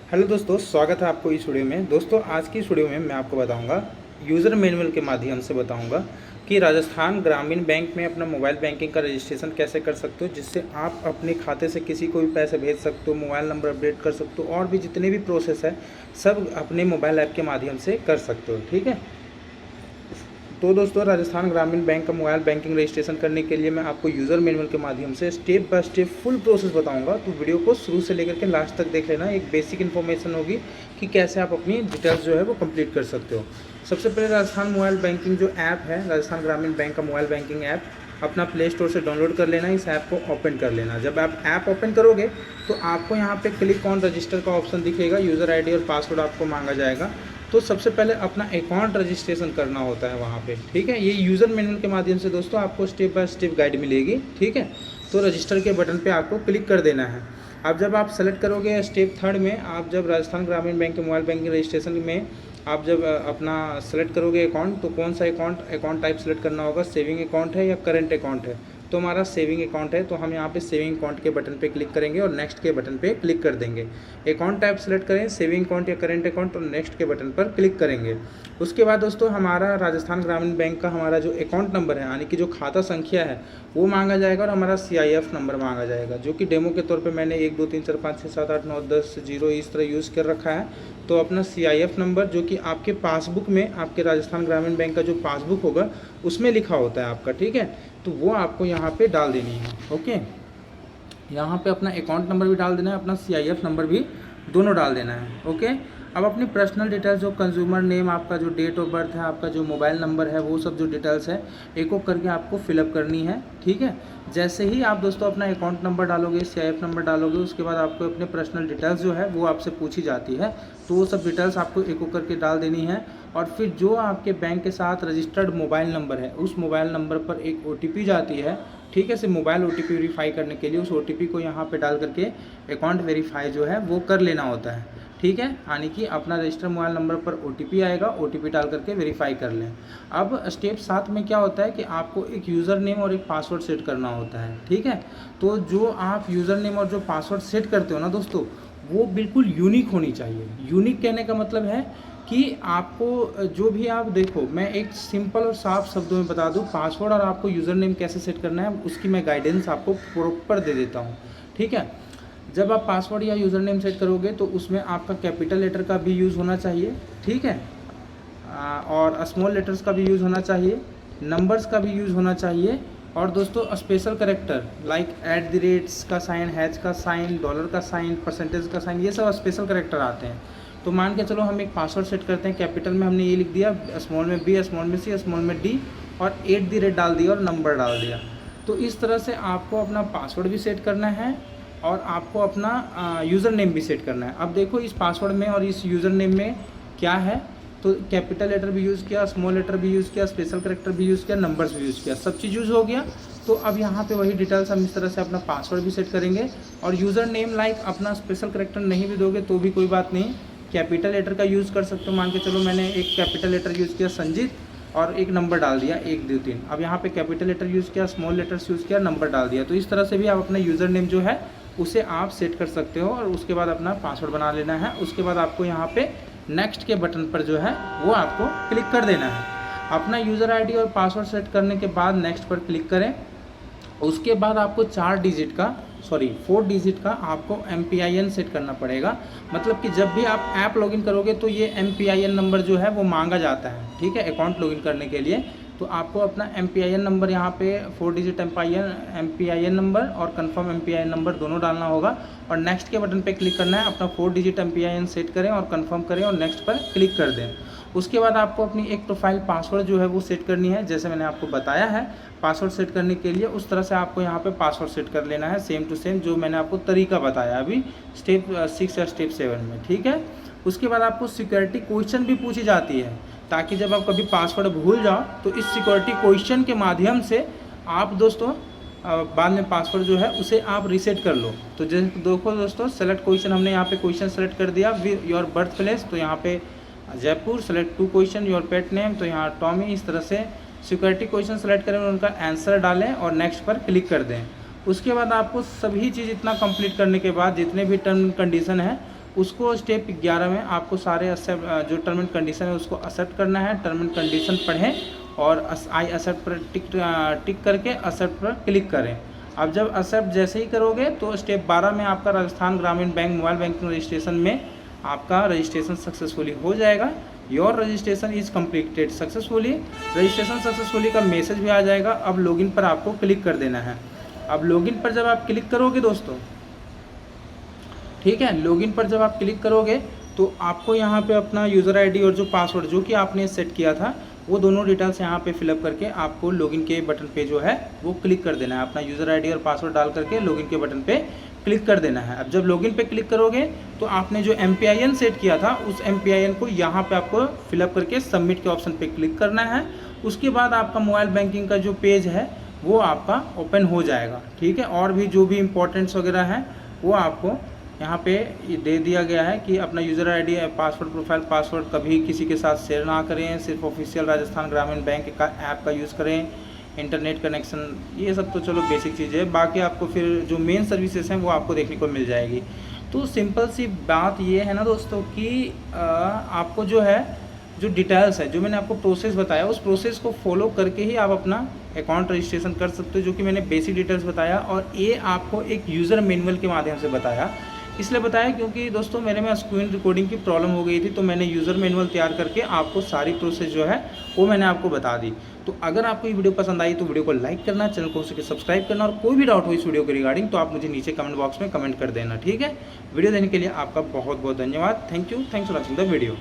Hello दोस्तों, स्वागत है आपको इस वीडियो में। दोस्तों आज की इस वीडियो में मैं आपको बताऊंगा, यूज़र मैनुअल के माध्यम से बताऊंगा कि राजस्थान ग्रामीण बैंक में अपना मोबाइल बैंकिंग का रजिस्ट्रेशन कैसे कर सकते हो, जिससे आप अपने खाते से किसी को भी पैसे भेज सकते हो, मोबाइल नंबर अपडेट कर सकते हो और भी जितने भी प्रोसेस है सब अपने मोबाइल ऐप के माध्यम से कर सकते हो। ठीक है, तो दोस्तों राजस्थान ग्रामीण बैंक का मोबाइल बैंकिंग रजिस्ट्रेशन करने के लिए मैं आपको यूज़र मैनुअल के माध्यम से step by step full process बताऊंगा। तो वीडियो को शुरू से लेकर के लास्ट तक देख लेना। एक बेसिक इन्फॉर्मेशन होगी कि कैसे आप अपनी डिटेल्स जो है वो कंप्लीट कर सकते हो। सबसे पहले राजस्थान मोबाइल बैंकिंग जो ऐप है, राजस्थान ग्रामीण बैंक का मोबाइल बैंकिंग ऐप, अपना प्ले स्टोर से डाउनलोड कर लेना। इस ऐप को ओपन कर लेना। जब आप ऐप ओपन करोगे तो आपको यहाँ पे क्लिक ऑन रजिस्टर का ऑप्शन दिखेगा। यूज़र आईडी और पासवर्ड आपको मांगा जाएगा। तो सबसे पहले अपना अकाउंट रजिस्ट्रेशन करना होता है वहाँ पे। ठीक है, ये यूज़र मैनुअल के माध्यम से दोस्तों आपको स्टेप बाय स्टेप गाइड मिलेगी। ठीक है, तो रजिस्टर के बटन पे आपको क्लिक कर देना है। अब जब आप सेलेक्ट करोगे स्टेप थर्ड में, आप जब राजस्थान ग्रामीण बैंक के मोबाइल बैंकिंग रजिस्ट्रेशन में आप जब अपना सेलेक्ट करोगे अकाउंट, तो कौन सा अकाउंट टाइप सेलेक्ट करना होगा, सेविंग अकाउंट है या करेंट अकाउंट है। तो हमारा सेविंग अकाउंट है, तो हम यहाँ पे सेविंग अकाउंट के बटन पे क्लिक करेंगे और नेक्स्ट के बटन पे क्लिक कर देंगे। अकाउंट टाइप सेलेक्ट करें, सेविंग अकाउंट या करेंट अकाउंट, और नेक्स्ट के बटन पर क्लिक करेंगे। उसके बाद दोस्तों हमारा राजस्थान ग्रामीण बैंक का हमारा जो अकाउंट नंबर है, यानी कि जो खाता संख्या है वो मांगा जाएगा और हमारा CIF नंबर मांगा जाएगा, जो कि डेमो के तौर पे मैंने 1 2 3 4 5 6 7 8 9 10 0 इस तरह यूज़ कर रखा है। तो अपना CIF नंबर जो कि आपके पासबुक में, आपके राजस्थान ग्रामीण बैंक का जो पासबुक होगा उसमें लिखा होता है आपका। ठीक है, तो वो आपको यहाँ पे डाल देनी है। ओके, यहाँ पे अपना अकाउंट नंबर भी डाल देना है, अपना CIF नंबर भी दोनों डाल देना है। ओके, अब अपनी पर्सनल डिटेल्स, जो कंज्यूमर नेम, आपका जो डेट ऑफ बर्थ है, आपका जो मोबाइल नंबर है, वो सब जो डिटेल्स है एक एक करके आपको फिलअप करनी है। ठीक है, जैसे ही आप दोस्तों अपना अकाउंट नंबर डालोगे, CIF नंबर डालोगे, उसके बाद आपको अपने पर्सनल डिटेल्स जो है वो आपसे पूछी जाती है। तो वो सब डिटेल्स आपको एक एक करके डाल देनी है। और फिर जो आपके बैंक के साथ रजिस्टर्ड मोबाइल नंबर है, उस मोबाइल नंबर पर एक OTP जाती है। ठीक है, सिर्फ मोबाइल OTP वेरीफाई करने के लिए उस OTP को यहाँ पे डाल करके अकाउंट वेरीफाई जो है वो कर लेना होता है। ठीक है, यानी कि अपना रजिस्टर्ड मोबाइल नंबर पर OTP आएगा, OTP डाल करके वेरीफाई कर लें। अब स्टेप 7 में क्या होता है कि आपको एक यूज़र नेम और एक पासवर्ड सेट करना होता है। ठीक है, तो जो आप यूज़र नेम और जो पासवर्ड सेट करते हो ना दोस्तों, वो बिल्कुल यूनिक होनी चाहिए। यूनिक कहने का मतलब है कि आपको जो भी आप देखो, मैं एक सिंपल और साफ शब्दों में बता दूं, पासवर्ड और आपको यूज़र नेम कैसे सेट करना है उसकी मैं गाइडेंस आपको प्रॉपर दे देता हूं। ठीक है, जब आप पासवर्ड या यूज़र नेम सेट करोगे तो उसमें आपका कैपिटल लेटर का भी यूज़ होना चाहिए। ठीक है, और स्मॉल लेटर्स का भी यूज़ होना चाहिए, नंबर्स का भी यूज़ होना चाहिए, और दोस्तों स्पेशल करेक्टर लाइक @ का साइन, हैच का साइन, डॉलर का साइन, परसेंटेज का साइन, ये सब स्पेशल करेक्टर आते हैं। तो मान के चलो हम एक पासवर्ड सेट करते हैं। कैपिटल में हमने ये लिख दिया, स्मॉल में B, स्मॉल में C, स्मॉल में D, और @ डाल दिया और नंबर डाल दिया। तो इस तरह से आपको अपना पासवर्ड भी सेट करना है और आपको अपना यूज़र नेम भी सेट करना है। अब देखो इस पासवर्ड में और इस यूज़र नेम में क्या है, तो कैपिटल लेटर भी यूज़ किया, स्मॉल लेटर भी यूज़ किया, स्पेशल करेक्टर भी यूज़ किया, नंबर्स भी यूज़ किया, सब चीज़ यूज़ हो गया। तो अब यहाँ पे वही डिटेल्स हम इस तरह से अपना पासवर्ड भी सेट करेंगे। और यूज़र नेम लाइक अपना स्पेशल करेक्टर नहीं भी दोगे तो भी कोई बात नहीं, कैपिटल लेटर का यूज़ कर सकते हो। मान के चलो मैंने एक कैपिटल लेटर यूज़ किया संजीत, और एक नंबर डाल दिया 1 2 3। अब यहाँ पे कैपिटल लेटर यूज़ किया, स्मॉल लेटर्स यूज़ किया, नंबर डाल दिया। तो इस तरह से भी आप अपना यूज़र नेम जो है उसे आप सेट कर सकते हो और उसके बाद अपना पासवर्ड बना लेना है। उसके बाद आपको यहाँ पे नेक्स्ट के बटन पर जो है वो आपको क्लिक कर देना है। अपना यूज़र आईडी और पासवर्ड सेट करने के बाद नेक्स्ट पर क्लिक करें। उसके बाद आपको 4 डिजिट का आपको MPIN सेट करना पड़ेगा। मतलब कि जब भी आप ऐप लॉगिन करोगे तो ये MPIN नंबर जो है वो मांगा जाता है। ठीक है, अकाउंट लॉगिन करने के लिए तो आपको अपना MPIN नंबर यहाँ पे 4 डिजिट MPIN नंबर और कंफर्म MPIN नंबर दोनों डालना होगा और नेक्स्ट के बटन पे क्लिक करना है। अपना 4 डिजिट MPIN सेट करें और कंफर्म करें और नेक्स्ट पर क्लिक कर दें। उसके बाद आपको अपनी एक प्रोफाइल पासवर्ड जो है वो सेट करनी है। जैसे मैंने आपको बताया है पासवर्ड सेट करने के लिए, उस तरह से आपको यहाँ पे पासवर्ड सेट कर लेना है, सेम टू सेम जो मैंने आपको तरीका बताया अभी स्टेप 6 या स्टेप 7 में। ठीक है, उसके बाद आपको सिक्योरिटी क्वेश्चन भी पूछी जाती है, ताकि जब आप कभी पासवर्ड भूल जाओ तो इस सिक्योरिटी क्वेश्चन के माध्यम से आप दोस्तों बाद में पासवर्ड जो है उसे आप रीसेट कर लो। तो जैसे देखो दोस्तों, सेलेक्ट क्वेश्चन, हमने यहाँ पे क्वेश्चन सेलेक्ट कर दिया, योर बर्थ प्लेस, तो यहाँ पे Jaipur, select 2 question, your pet name, तो यहाँ टॉमी। इस तरह से सिक्योरिटी क्वेश्चन सेलेक्ट करें, उनका आंसर डालें और नेक्स्ट पर क्लिक कर दें। उसके बाद आपको सभी चीज़ इतना कंप्लीट करने के बाद जितने भी टर्म एंड कंडीशन है उसको स्टेप 11 में आपको सारे जो टर्म एंड कंडीशन है उसको एक्सेप्ट करना है। टर्म एंड कंडीशन पढ़ें और आई एक्सेप्ट पर टिक करके एक्सेप्ट पर क्लिक करें। अब जब एक्सेप्ट जैसे ही करोगे तो स्टेप 12 में आपका राजस्थान ग्रामीण बैंक मोबाइल बैंकिंग रजिस्ट्रेशन में आपका रजिस्ट्रेशन सक्सेसफुली हो जाएगा। Your registration is completed successfully, registration successfully का मैसेज भी आ जाएगा। अब लॉगिन पर आपको क्लिक कर देना है। अब लॉगिन पर जब आप क्लिक करोगे दोस्तों, ठीक है, लॉगिन पर जब आप क्लिक करोगे तो आपको यहाँ पे अपना यूज़र आईडी और जो पासवर्ड जो कि आपने सेट किया था वो दोनों डिटेल्स यहाँ पे फिलअप करके आपको लॉगिन के बटन पे जो है वो क्लिक कर देना है। अपना यूज़र आईडी और पासवर्ड डाल करके लॉगिन के बटन पे क्लिक कर देना है। अब जब लॉगिन पे क्लिक करोगे तो आपने जो MPIN सेट किया था उस MPIN को यहाँ पे आपको फिलअप करके सबमिट के ऑप्शन पे क्लिक करना है। उसके बाद आपका मोबाइल बैंकिंग का जो पेज है वो आपका ओपन हो जाएगा, ठीक है। और भी जो भी इम्पोर्टेंट्स वगैरह हैं वो आपको यहाँ पे दे दिया गया है कि अपना user ID password profile password कभी किसी के साथ शेयर ना करें, सिर्फ ऑफिशियल राजस्थान ग्रामीण बैंक का ऐप का यूज़ करें, इंटरनेट कनेक्शन, ये सब तो चलो बेसिक चीज़ें है। बाकी आपको फिर जो मेन सर्विसेज हैं वो आपको देखने को मिल जाएगी। तो सिंपल सी बात ये है ना दोस्तों कि आपको जो है जो डिटेल्स है जो मैंने आपको प्रोसेस बताया उस प्रोसेस को फॉलो करके ही आप अपना अकाउंट रजिस्ट्रेशन कर सकते हो, जो कि मैंने बेसिक डिटेल्स बताया। और ये आपको एक यूज़र मैनुअल के माध्यम से बताया, इसलिए बताया क्योंकि दोस्तों मेरे में स्क्रीन रिकॉर्डिंग की प्रॉब्लम हो गई थी, तो मैंने यूज़र मैनुअल तैयार करके आपको सारी प्रोसेस जो है वो मैंने आपको बता दी। तो अगर आपको ये वीडियो पसंद आई तो वीडियो को लाइक करना, चैनल को सब्सक्राइब करना, और कोई भी डाउट हो इस वीडियो के रिगार्डिंग तो आप मुझे नीचे कमेंट बॉक्स में कमेंट कर देना, ठीक है। वीडियो देने के लिए आपका बहुत बहुत धन्यवाद। Thank you, thanks for watching the video.